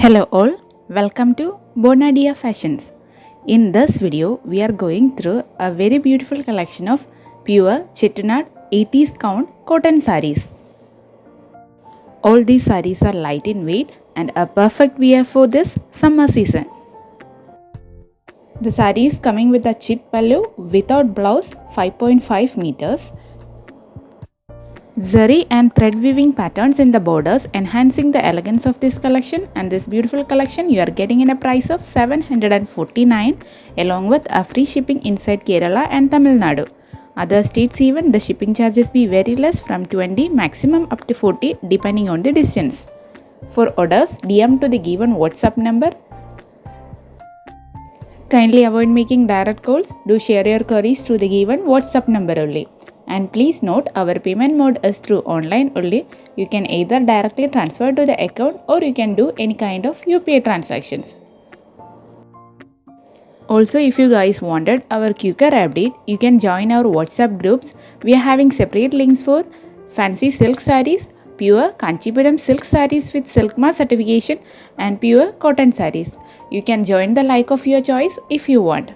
Hello all, welcome to Bonadeafashions. In this video, we are going through a very beautiful collection of pure chettinad 80s count cotton sarees. All these sarees are light in weight and a perfect wear for this summer season. The saree is coming with a chit pallu without blouse 5.5 meters. Zari and thread weaving patterns in the borders enhancing the elegance of this collection, and this beautiful collection you are getting in a price of 749 along with a free shipping inside Kerala and Tamil Nadu. Other states even the shipping charges be very less from 20 maximum up to 40 depending on the distance. For orders, DM to the given WhatsApp number. Kindly avoid making direct calls. Do share your queries to the given WhatsApp number only. And please note, our payment mode is through online only. You can either directly transfer to the account or you can do any kind of UPI transactions. Also, if you guys wanted our quicker update, you can join our WhatsApp groups. We are having separate links for fancy silk sarees, pure Kanchipuram silk sarees with silk mark certification, and pure cotton sarees. You can join the like of your choice if you want.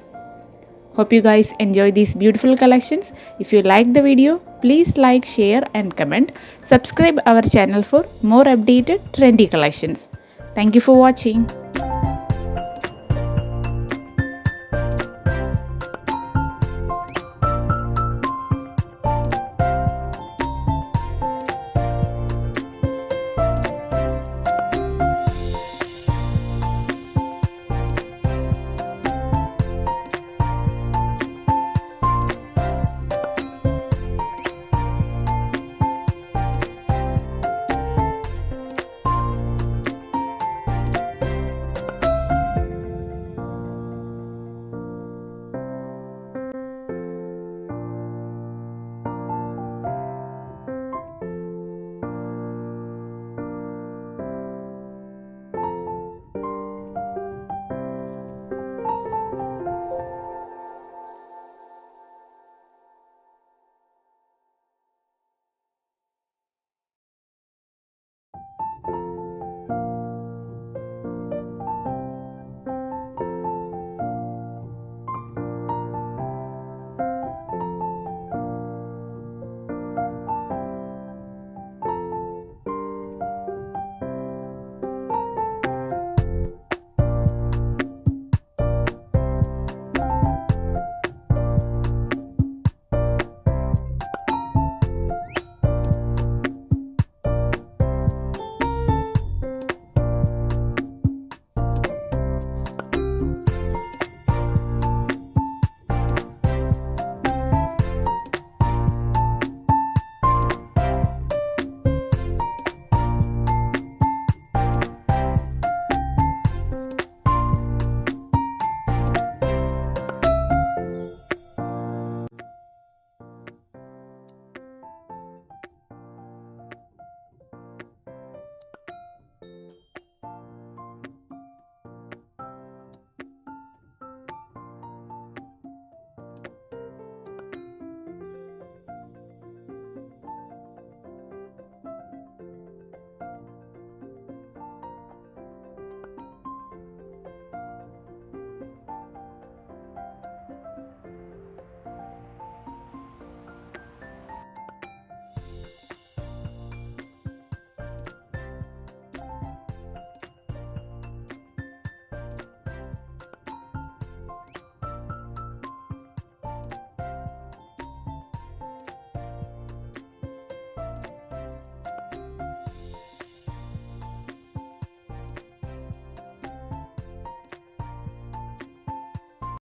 Hope you guys enjoy these beautiful collections. If you like the video, please like, share and comment. Subscribe our channel for more updated trendy collections. Thank you for watching.